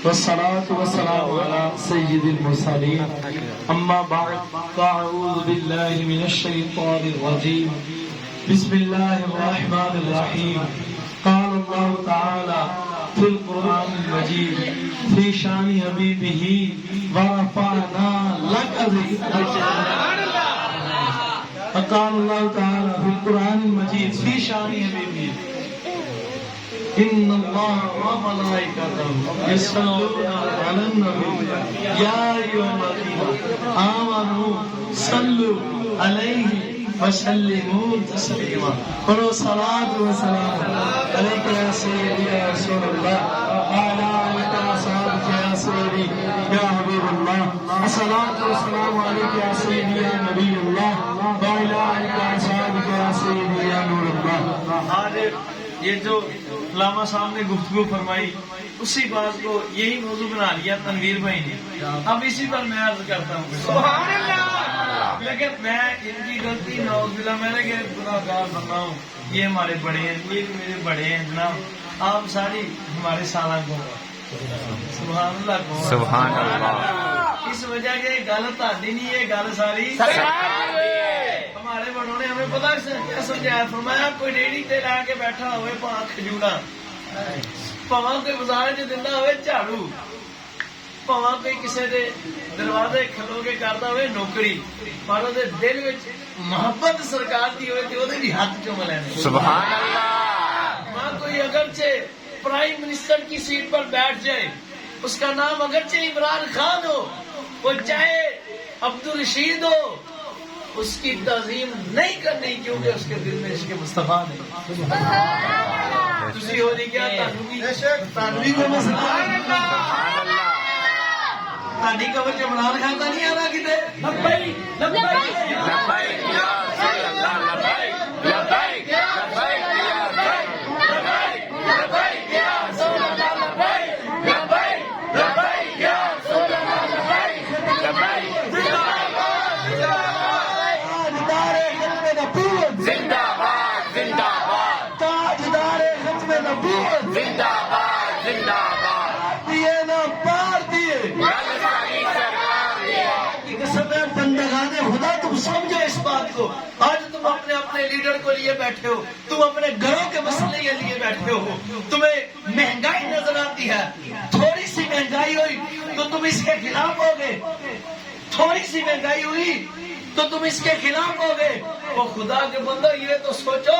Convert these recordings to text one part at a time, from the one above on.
والصلاة والسلام على سيد المرسلين أما بعد فأعوذ بالله من الشيطان الرجيم بسم الله الرحمن الرحيم قال الله تعالى في القرآن المجيد في شان حبيبه ورفعنا لك ذكرك قال الله تعالى في القرآن المجيد في شان حبيبه إن الله وملائكته يصلون على النبي يا أيها الذين آمنوا صلوا عليه وسلموا تسليما قولوا صلاة وسلام عليك يا سيدي يا رسول الله وعلى آلك وصحبك يا سيدي يا حبيب الله الصلاة والسلام عليك يا سيدي يا نبي الله وعلى آلك وصحبك يا سيدي يا نور الله. یہ جو علامہ صاحب نے گفتگو فرمائی اسی بات کو یہی موضوع بنا لیا تنویر بھائی نے. اب اسی پر میں عرض کرتا ہوں سبحان اللہ. لیکن میں ان کی غلطی نعوذ باللہ میں نے کہ گناہگار بنا ہوں. یہ ہمارے بڑے ہیں, یہ میرے بڑے ہیں جناب. آپ ساری ہمارے سالہ کو سبحان اللہ کو سبحان اللہ. اس وجہ کے گل تاری نہیں ہے, گل ساری ہمارے بڑوں نے ہمیں پتا کیا سمجھایا فرمایا کوئی ریڑھی تے لا کے بیٹھا ہوئے پاں کھجورا پواں کوئی بازار چ دیندا ہوئے جھاڑو پواں کوئی کسے دے دروازے کھلو کے کردا ہوئے نوکری پر او دے دل وچ محبت سرکار دی ہوئے تے او دے بھی ہاتھ چوم لینے سبحان اللہ. ماں کوئی اگرچہ پرائم منسٹر کی سیٹ پر بیٹھ جائے اس کا نام اگرچہ عمران خان ہو وہ چاہے عبدالرشید ہو اس کی تعظیم نہیں کرنی کیونکہ اس کے دل میں عشق مصطفیٰ نہیں. تسی ہو نہیں کیا تانوی کو مسئلہ تانی قبر چ عمران خان کا نہیں آنا کتے لبیک لبیک لبیک یا رسول اللہ لبیک لبیک لبیک یا لبیک یا رسول اللہ لبیک لبیک لبیک یا رسول اللہ لبیک لبیک زندہ باد زندہ باد تاجدار ختم نبوت زندہ باد زندہ باد دیے نہ پار دیے قسم ہے بندگان خدا تم سمجھو اس بات کو. آج تم اپنے اپنے لیڈر کو لیے بیٹھے ہو, تم اپنے گھروں کے مسئلے کے لیے بیٹھے ہو, تمہیں مہنگائی نظر آتی ہے, تھوڑی سی مہنگائی ہوئی تو تم اس کے خلاف ہو گے, تھوڑی سی مہنگائی ہوئی تو تم اس کے خلاف ہو گئے. وہ خدا کے بندو یہ تو سوچو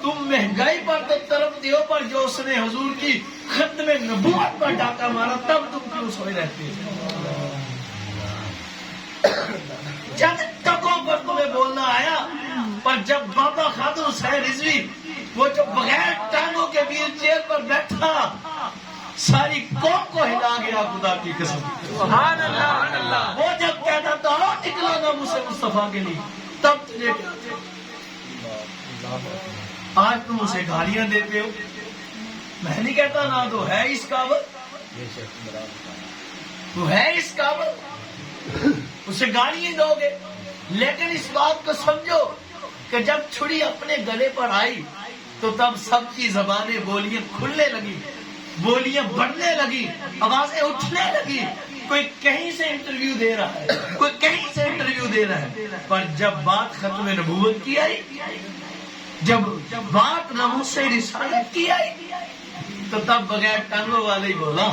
تم مہنگائی پر تو طرف دیو پر جو اس نے حضور کی ختم نبوت پر ڈاکہ مارا تب تم کیوں سوئے رہتے ہو. جب ٹکوں پر تمہیں بولنا آیا پر جب بابا خادم حسین رضوی وہ جو بغیر ٹانگوں کے ویل چیئر پر بیٹھا ساری قوم کو ہلا گیا خدا کی قسم. سبحان اللہ. وہ جب کہتا تھا نکلو نا مجھ سے مصطفیٰ کے لیے تب تجھے آج تم اسے گالیاں دیتے ہو. میں نہیں کہتا نا تو ہے اس قابل, تو ہے اس قابل اسے گالیاں دو گے. لیکن اس بات کو سمجھو کہ جب چھڑی اپنے گلے پر آئی تو تب سب کی زبانیں بولیاں کھلنے لگی, بولیاں بڑھنے لگی, آوازیں اٹھنے لگی. کوئی کہیں سے انٹرویو دے رہا ہے, کوئی کہیں سے انٹرویو دے رہا ہے, پر جب بات ختم نبوت کی آئی, جب بات ناموس رسالت کی آئی تو تب بغیر ٹانگوں والے ہی بولا.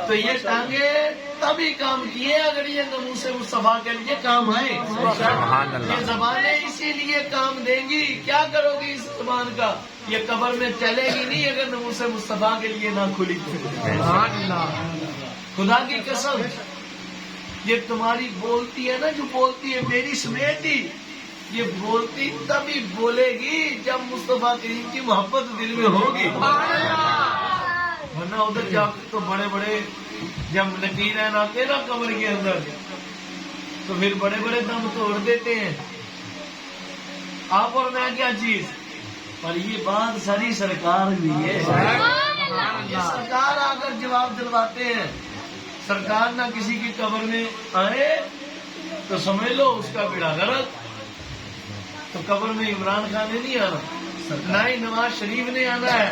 تو یہ ٹانگے تبھی کام کیے اگر یہ ناموس مصطفیٰ کے لیے کام آئے. یہ زبانیں اسی لیے کام دیں گی. کیا کرو گی اس زبان کا, یہ قبر میں چلے گی نہیں اگر ناموس مصطفیٰ کے لیے نہ کھلی. خدا کی قسم یہ تمہاری بولتی ہے نا جو بولتی ہے میری سمیتی, یہ بولتی تبھی بولے گی جب مصطفیٰ کریم کی محبت دل میں ہوگی. ورنہ ادھر جا کے تو بڑے بڑے جب نکیرین آتے نا قبر کے اندر تو پھر بڑے بڑے دم توڑ دیتے ہیں. آپ اور میں کیا چیز, پر یہ بات ساری سرکار بھی ہے. یہ سرکار آ کر جواب دلواتے ہیں. سرکار نہ کسی کی قبر میں آئے تو سمجھ لو اس کا بیڑا غرق. تو قبر میں عمران خان نے نہیں آنا, نہ ہی نواز شریف نے آنا ہے,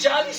40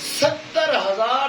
70,000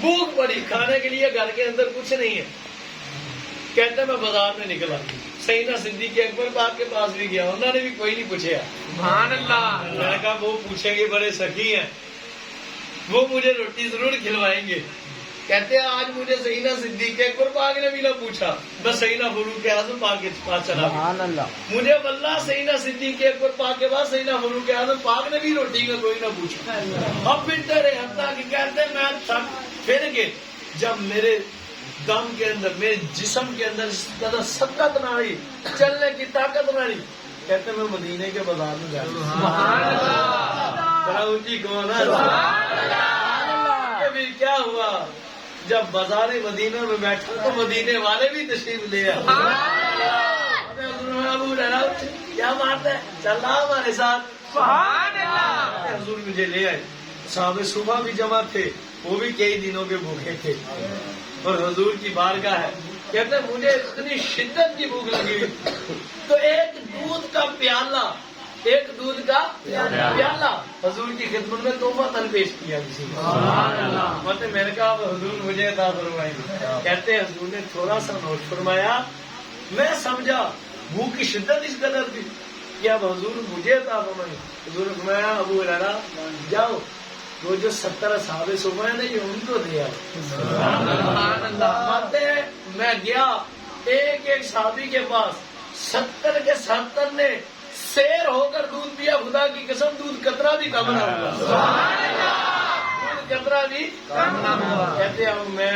بھوک پڑی, کھانے کے لیے گھر کے اندر کچھ نہیں ہے. کہتے میں بازار میں نکلا, سیدنا صدیق اکبر باپ کے پاس بھی گیا, انہوں نے بھی کوئی نہیں پوچھا. سبحان اللہ. میں نے کہا وہ پوچھیں گے, بڑے سخی ہیں, وہ مجھے روٹی ضرور کھلوائیں گے. کہتے ہیں آج مجھے سیدنا صدیق اکبر پاک نے بھی نہ پوچھا, بس سیدنا فاروق اعظم پاک کے پاس چلا گیا. مجھے واللہ سیدنا صدیق اکبر پاک کے بعد سیدنا فاروق اعظم پاک نے بھی روٹی کا کوئی نہ پوچھا. اب پھرتے رہے حتیٰ کہ کہتے ہیں میں تھک پھر کے جب میرے دم کے اندر, میرے جسم کے اندر اس طرح سکت نہ رہی, چلنے کی طاقت نہ رہی, کہتے میں مدینے کے بازار میں جا رہا ہوں. کیا ہوا جب بازار مدینہ میں بیٹھا تو مدینے والے بھی تشریف لے آئے. کیا بات ہے, چل رہا ہمارے ساتھ. حضور مجھے لے آئے. صحابہ صبح بھی جمع تھے, وہ بھی کئی دنوں کے بھوکے تھے, اور حضور کی بارگاہ ہے. کہتے ہیں مجھے اتنی شدت کی بھوک لگی ہوئی, تو ایک دودھ کا پیالہ حضور کی خدمت میں تحفہ تن پیش کیا کسی نے. میں نے کہا حضور مجھے عطا فرمائیں. کہتے ہیں حضور نے تھوڑا سا نوٹ فرمایا, میں سمجھا بھوک کی شدت اس قدر تھی کہ اب حضور مجھے عطا فرمائیں. حضور نے فرمایا ابو ہریرہ جاؤ, وہ جو 70 صحابہ صبح ہے نا یہ ان کو دیا. میں گیا ایک ایک صحابی کے پاس, 70 کے 70 نے سیر ہو کر دودھ پیا. خدا کی قسم دودھ قطرہ بھی کم نہ ہوا, دودھ قطرہ بھی کم نہ ہوا. کہتے ہیں میں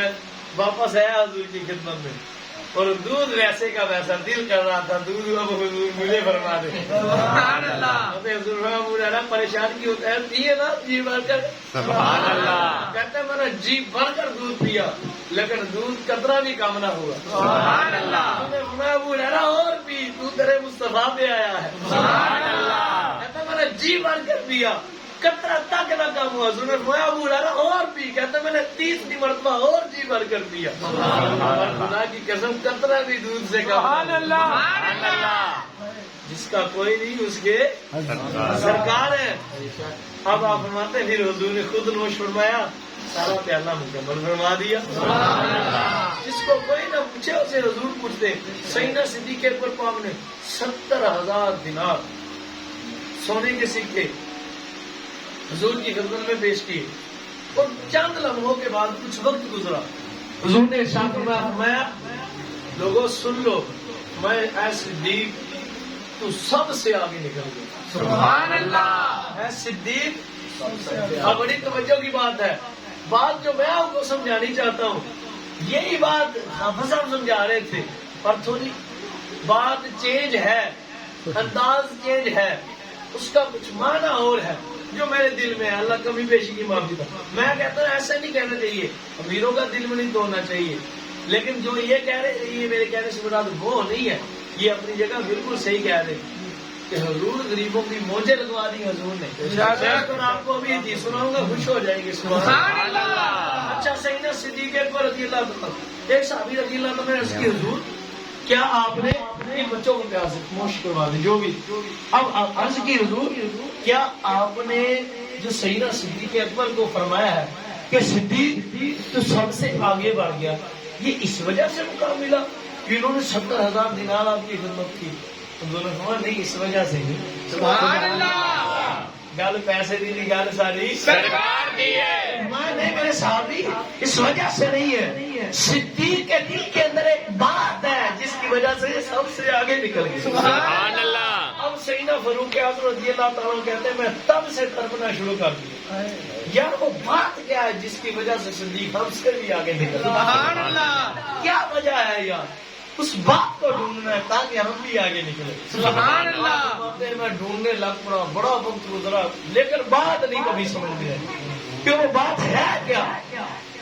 واپس آیا حضور کی خدمت میں, اور دودھ ویسے کا ویسا, دل کر رہا تھا دودھ اب حضور مجھے فرما دے. حضور پریشان کی ہوتا ہے, پیے نا جی بھر کر. کہتے ہیں میں نے جی بھر کر دودھ پیا, لیکن دودھ قطرہ بھی کم نہ ہوا. اور پی, تو تیرے مصطفیٰ پہ آیا ہے. کہتے ہیں میں نے جی بھر کر پیا, قطرہ تک نہ کم ہوا. حضور نے فرمایا ابو ہریرہ اور پی. کہتے ہیں میں نے 30 مرتبہ اور جی بھر کر پیا. خدا کی قسم قطرہ بھی دودھ سے کم. جس کا کوئی نہیں اس کے سرکار ہے. اب آپ فرماتے ہیں پھر حضور نے خود نوش فرمایا, سارا پیالہ مکمل فرما دیا. جس کو کوئی نہ پوچھے اسے حضور پوچھتے. سیدنا صدیق اکبر پاک نے 70,000 دینار سونے کے سکے حضور کی خدمت میں پیش کیے, اور چند لمحوں کے بعد کچھ وقت گزرا. حضور نے ارشاد فرمایا لوگوں سن لو, میں اے صدیق تو سب سے آگے نکل گیا. سبحان اللہ. اے صدیق, اب بڑی توجہ کی بات ہے, بات جو میں آپ کو سمجھانی چاہتا ہوں, یہی بات حافظ صاحب سمجھا رہے تھے, اور تھوڑی بات چینج ہے, انداز چینج ہے, اس کا کچھ معنی اور ہے جو میرے دل میں ہے. اللہ کمی بیشی کی معافی تھا. میں کہتا ہوں ایسا نہیں کہنا چاہیے, امیروں کا دل میں نہیں توڑنا چاہیے, لیکن جو یہ کہہ رہے یہ میرے کہنے سے مراد وہ نہیں ہے. یہ اپنی جگہ بالکل صحیح کہہ رہے کہ حضور غریبوں کی موجیں لگوا دی حضور نے. تو آپ کو ابھی جی سناؤں گا, خوش ہو جائیں گے. سبحان اللہ. اچھا سیدنا صدیق اکبر رضی اللہ عنہ, ایک صحابی رضی اللہ عنہ, اس کی حضور کیا آپ نے ان بچوں کو پیار سے خاموش کروا دی جو بھی. اب عرض کی حضور کیا آپ نے جو سیدنا صدیق اکبر کو فرمایا ہے کہ صدیق تو سب سے آگے بڑھ گیا, یہ اس وجہ سے مقام ملا کہ انہوں نے 70,000 دینار آپ کی خدمت کی؟ حضور نے فرمایا نہیں, اس وجہ سے نہیں. سبحان اللہ. گل پیسے دی نہیں, گل ساری سرکار دی ہے. نہیں میرے صحابی, اس وجہ سے نہیں ہے. صدیق کے دل کے اندر ایک بات ہے جس کی وجہ سے یہ سب سے آگے نکل گئی. سبحان اللہ. اب سیدنا فاروق اعظم رضی اللہ تعالیٰ کہتے ہیں میں تب سے تڑپنا شروع کر دیا, یار وہ بات کیا ہے جس کی وجہ سے صدیق ہم سے بھی آگے نکل گیا. سبحان اللہ. کیا وجہ ہے یار, اس بات کو ڈھونڈنا ہے تاکہ ہم بھی آگے نکلے. سبحان اللہ. میں ڈھونڈنے لگ پڑا, بڑا وقت گزرا, لیکن بات نہیں کبھی سمجھ میں آئی کہ وہ بات ہے کیا.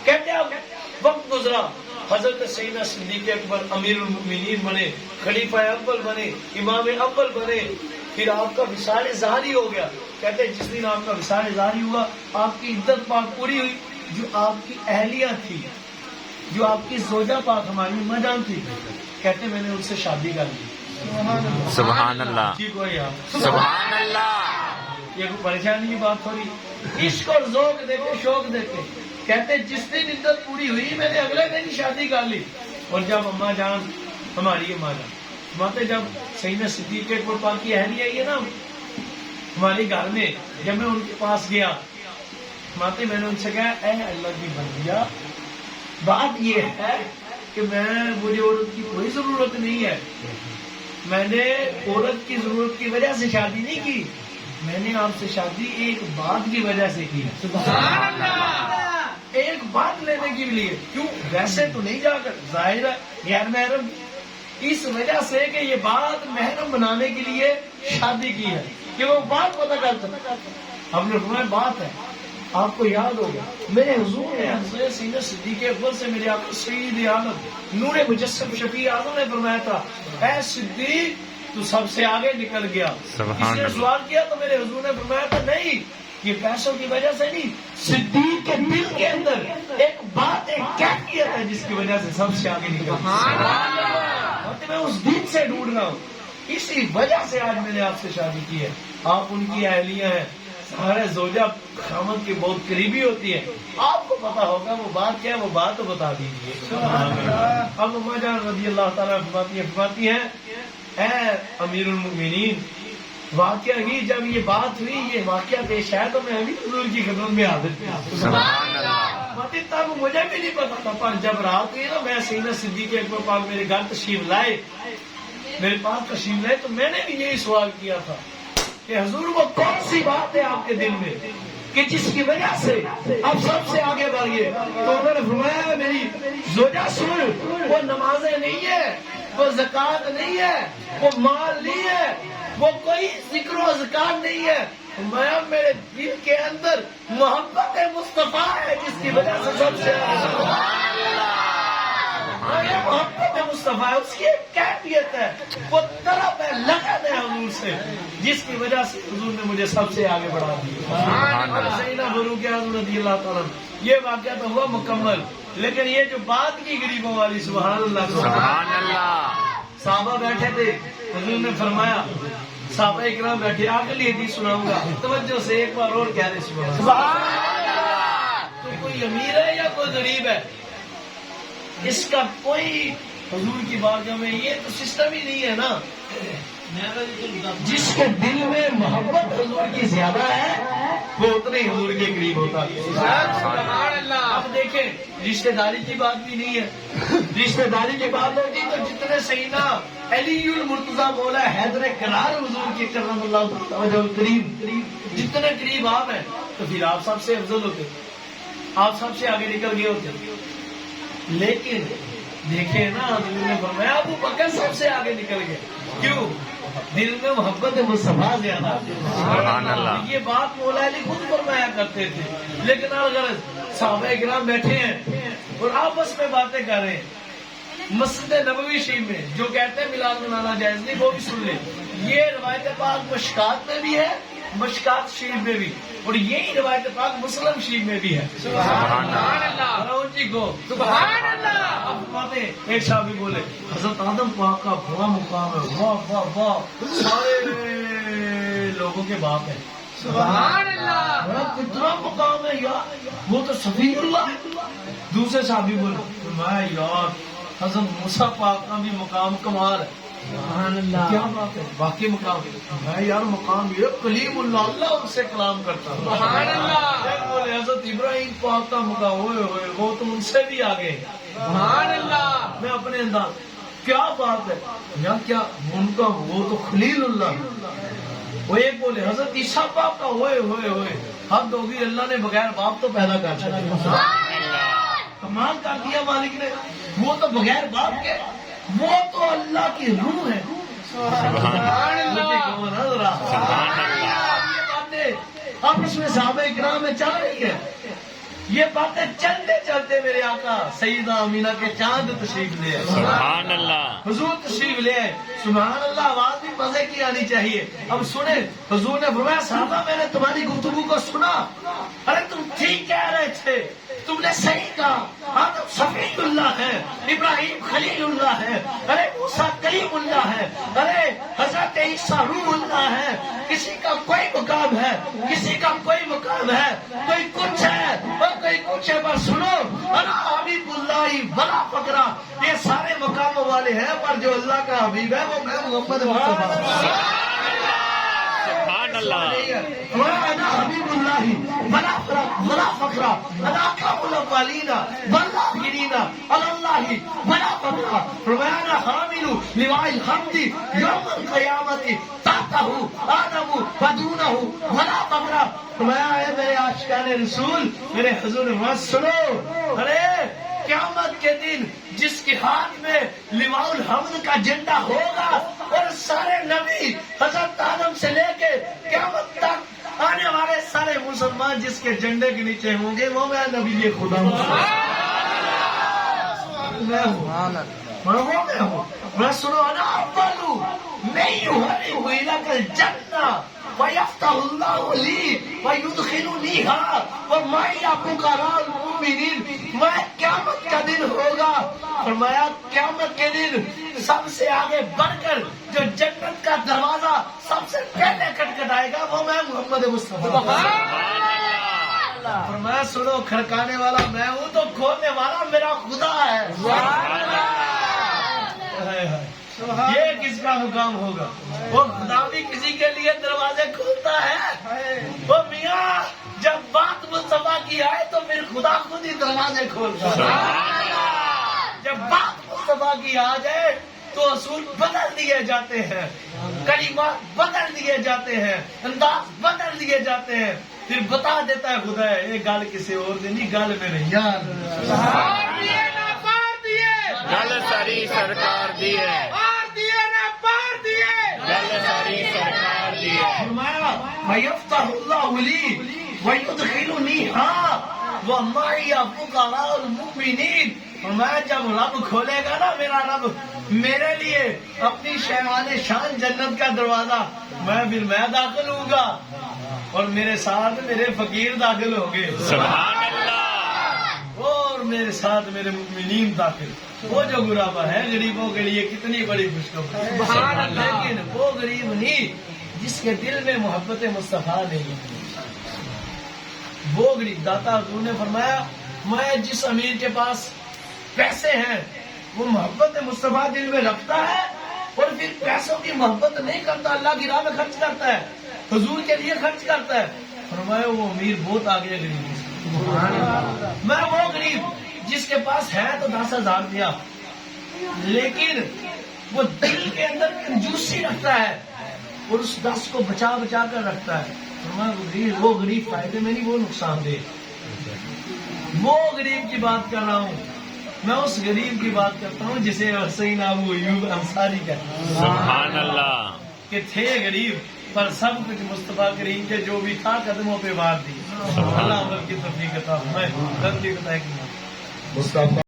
کہتے اب وقت گزرا, حضرت سیدنا صدیق اکبر امیر المؤمنین بنے, خلیفہ اول بنے, امام اول بنے, پھر آپ کا وصال ظاہری ہو گیا. کہتے جس دن آپ کا وصال ظاہری ہوا آپ کی عدت پاک پوری ہوئی. جو آپ کی اہلیہ تھی, جو آپ کی زوجہ پاک ہماری اماں جان تھی, کہتے میں نے ان سے شادی کر لی. سبحان اللہ. ٹھیک ہو یار, سبحان اللہ. یہ کوئی پریشانی کی بات تھوڑی. عشق اور ذوق دیکھے, شوق دیکھے. کہتے جس دن عدت پوری ہوئی میں نے اگلے دن ہی شادی کر لی. اور جب اماں جان ہماری اماں جان ماتے جب سیدنا صدیق اکبر پاک کی اہلیہ آئی ہے نا ہمارے گھر میں, جب میں ان کے پاس گیا ماتے میں نے ان سے کہا اے اللہ کی بندیا بات یہ ہے کہ مجھے عورت کی کوئی ضرورت نہیں ہے, میں نے عورت کی ضرورت کی وجہ سے شادی نہیں کی, میں نے آپ سے شادی ایک بات کی وجہ سے کی. سبحان اللہ, ایک بات لینے کے لیے. کیوں؟ ویسے تو نہیں جا کر, ظاہر ہے غیر محرم, اس وجہ سے کہ یہ بات محرم بنانے کے لیے شادی کی ہے کہ وہ بات پتہ کر سکتا. ہم نے فرمایا بات ہے. آپ کو یاد ہوگا میرے حضور نے حضرت سیدنا صدیق اکبر سے میرے آقا سید عالم نور مجسم شفیع اعظم نے فرمایا تھا اے صدیق تو سب سے آگے نکل گیا. اس نے سوال کیا تو میرے حضور نے فرمایا تھا نہیں, یہ پیسوں کی وجہ سے نہیں, صدیق کے دل کے اندر ایک بات ایک کیفیت ہے جس کی وجہ سے سب سے آگے نکل گیا. میں اس دن سے ڈھونڈ رہا ہوں, اسی وجہ سے آج میں نے آپ سے شادی کی ہے. آپ ان کی اہلیہ ہیں, ہمارے زوجہ خامد کی بہت قریبی ہوتی ہے, آپ کو پتا ہوگا وہ بات کیا ہے, وہ بات تو بتا دیجیے. اب اماں جان رضی اللہ تعالیٰ فرماتی ہیں اے امیر المؤمنین واقعہ ہی جب یہ بات ہوئی, یہ واقعہ پیش ہے تو میں ابھی حضور کی خدمت میں حاضر تھی. تب مجھے بھی نہیں پتا تھا, پر جب رات ہوئی نا میں سیدنا صدیق اکبر پاک میرے گھر تشریف لائے, میرے پاس تشریف لائے, تو میں نے بھی یہی سوال کیا تھا کہ حضور وہ کون سی بات ہے آپ کے دل میں کہ جس کی وجہ سے آپ سب سے آگے بڑھ گئے. تو انہوں نے فرمایا میری زوجہ سن, وہ نمازیں نہیں ہے, وہ زکات نہیں ہے, وہ مال نہیں ہے, وہ کوئی ذکر و اذکار نہیں ہے, میں میرے دل کے اندر محبت مصطفیٰ ہے جس کی وجہ سے سب سے محبت مصطفیٰ ہے, اس کی ایک کیفیت ہے, وہ طرف ہے, لگن ہے حضور سے, جس کی وجہ سے حضور نے مجھے سب سے آگے بڑھا دیا. سیدنا فاروق اعظم رضی اللہ تعالیٰ, یہ واقعہ تو ہوا مکمل, لیکن یہ جو بات کی غریبوں والی, سبحان اللہ سبحان اللہ. صحابہ بیٹھے تھے, حضور نے فرمایا صحابہ اکرام بیٹھے, اگلی حدیث سناؤں گا, توجہ سے ایک بار اور کہہ رہے سبحان اللہ. تو کوئی امیر ہے یا کوئی غریب ہے, اس کا کوئی حضور کی بارگاہ میں یہ تو سسٹم ہی نہیں ہے نا. جس کے دل میں محبت حضور کی زیادہ ہے وہ اتنے ہی حضور کے قریب ہوتا ہے. اب دیکھیں رشتہ داری کی بات بھی نہیں ہے, رشتہ داری کی بات ہوتی تو جتنے سیدنا علی المرتضیٰ مولا حیدر کرار حضور کے کرم اللہ تعالی قریب, جتنے قریب آپ ہیں تو پھر آپ سب سے افضل ہوتے, آپ سب سے آگے نکل گئے ہوتے. لیکن دیکھیں نا حضور نے فرمایا ابو بکر سب سے آگے نکل گئے. کیوں؟ دل میں محبت مصطفیٰ زیادہ. یہ بات مولا علی خود فرمایا کرتے تھے. لیکن اگر صحابہ کرام بیٹھے ہیں اور آپس میں باتیں کر رہے ہیں مسجد نبوی شریف میں, جو کہتے ہیں میلاد منانا جائز نہیں وہ بھی سن لیں. یہ روایت پاک مشکات میں بھی ہے, مشکات شریف میں بھی, اور یہی روایت پاک مسلم شریف میں بھی ہے. سبحان اللہ جی کو سبحان اللہ. اب باتیں ایک صحابی بولے حضرت آدم پاک کا بڑا مقام ہے, واہ واہ واہ, سارے لوگوں کے باپ ہے. سبحان اللہ, کتنا مقام ہے یار, وہ تو صفی اللہ. دوسرے صحابی بولے میں یار حضرت موسیٰ پاک کا بھی مقام کمال ہے. سبحان اللہ, کیا بات ہے, باقی مقام ہے یار, مقام یہ کلیم اللہ, اللہ ان سے کلام کرتا. سبحان اللہ. بولے حضرت ابراہیم پاک کا مقام, ہوئے ہوئے وہ تو ان سے بھی آگے. سبحان اللہ. میں اپنے انداز, کیا بات ہے یا کیا ان کا, وہ تو خلیل اللہ. وہ ایک بولے حضرت عیسیٰ پاک کا, ہوئے ہوئے ہوئے حد ہوگی, اللہ نے بغیر باپ تو پیدا کر چکا. کمال کر دیا مالک نے, وہ تو بغیر باپ کے, وہ تو اللہ کی روح ہے. سبحان اللہ. یہ باتیں آپس میں صحابہ کرام میں چل رہی ہے. یہ باتیں چلتے چلتے میرے آقا سیدہ امینہ کے چاند تشریف لے آئے. سبحان اللہ. حضور تشریف لے آئے. سبحان اللہ. آواز بھی مزے کی آنی چاہیے. اب سنیں, حضور نے فرمایا صحابہ میں نے تمہاری گفتگو کو سنا, ارے تم ٹھیک کہہ رہے تھے, تم نے صحیح کہا, آدم صفی اللہ ہے, ابراہیم خلیل اللہ ہے, ارے موسیٰ کلیم اللہ ہے, ارے حضرت عیسیٰ روح اللہ ہے. کسی کا کوئی مقام ہے, کسی کا کوئی مقام ہے, کوئی کچھ ہے اور کوئی نہیں کچھ ہے، پر سنو انا حبیب اللہ ولا فقرا، یہ سارے مقاموں والے ہیں، پر جو اللہ کا حبیب ہے وہ میں محمد مصطفیٰ۔ سبحان اللہ۔ انا حبیب اللہ ولا فقرا، انا اکرم الاولین والآخرین علی اللہ ولا فقرا، فرمایا انا حامل لواء الحمد یوم القیامت تحتہ آدم ودونہ ولا فقرا، فرمایا اے میرے عاشقان رسول، میرے حضور محمد سنو، ارے قیامت کے دن جس کے ہاتھ میں لواء الحمد کا جھنڈا ہوگا اور سارے نبی حضرت آدم سے لے کے قیامت تک آنے والے سارے مسلمان جس کے جھنڈے کے نیچے ہوں گے وہ میں نبی خدا ہوں، میں ہوں، میں ہوں۔ میں سنو انا اولو میں یحرم الک الجنہ ویفتح اللہ لی ویدخلنیہا ومعی فقراء المؤمنین، میں قیامت کا دن ہوگا، فرمایا قیامت کے دن سب سے آگے بڑھ کر جو جنت کا دروازہ سب سے پہلے کھٹکھٹائے گا وہ میں محمد مصطفیٰ۔ فرمایا سنو کھڑکانے والا میں ہوں تو کھولنے والا میرا خدا ہے۔ یہ کس کا مقام ہوگا؟ وہ خدا بھی کسی کے لیے دروازے کھولتا ہے، وہ میاں جب بات مصطفیٰ کی آئے تو پھر خدا خود ہی دروازے کھولتا ہے۔ جب بات مصطفیٰ کی آ جائے تو اصول بدل دیے جاتے ہیں، کلمات بدل دیے جاتے ہیں، انداز بدل دیے جاتے ہیں، پھر بتا دیتا ہے خدا ہے یہ گل کسی اور دن نہیں، گل میں نہیں یار گل ساری سرکار دی ہے، گل ساری سرکار دی ہے۔ فرمایا وَيَفْتَحُ اللَّهُ لِي وَيُدْخِلُنِيهَا وَمَعِيَ فُقَرَاءُ الْمُؤْمِنِينَ، فرمایا جب رب کھولے گا نا میرا رب میرے لیے اپنی شہوان شان جنت کا دروازہ، میں داخل ہوں گا اور میرے ساتھ میرے فقیر داخل ہوں گے، سبحان اللہ۔ اور میرے ساتھ میرے مؤمنین داخل، وہ جو غربا ہے غریبوں کے لیے کتنی بڑی خوشخبری، لیکن وہ غریب نہیں جس کے دل میں محبت مصطفیٰ نہیں ہے، وہ غریب۔ داتا حضور نے فرمایا میں جس امیر کے پاس پیسے ہیں وہ محبت مصطفیٰ دل میں رکھتا ہے اور پھر پیسوں کی محبت نہیں کرتا، اللہ کی راہ میں خرچ کرتا ہے، حضور کے لیے خرچ کرتا ہے، فرمایا وہ امیر بہت آگے غریب ہے۔ میں وہ غریب جس کے پاس ہے تو 10,000 دیا لیکن وہ دل کے اندر کنجوسی رکھتا ہے اور اس 10 کو بچا بچا کر رکھتا ہے، وہ غریب فائدے میں نہیں، وہ نقصان دہ۔ وہ غریب کی بات کر رہا ہوں، میں اس غریب کی بات کرتا ہوں جسے حسین ابو ایوب انصاری کہتے ہیں، سبحان اللہ۔ کہ تھے غریب پر سب کچھ مصطفیٰ کریم کے جو بھی تھا قدموں پہ وار دی۔ اللہ عمل کی توفیق عطا فرمائے۔ غلطی بتائے کہ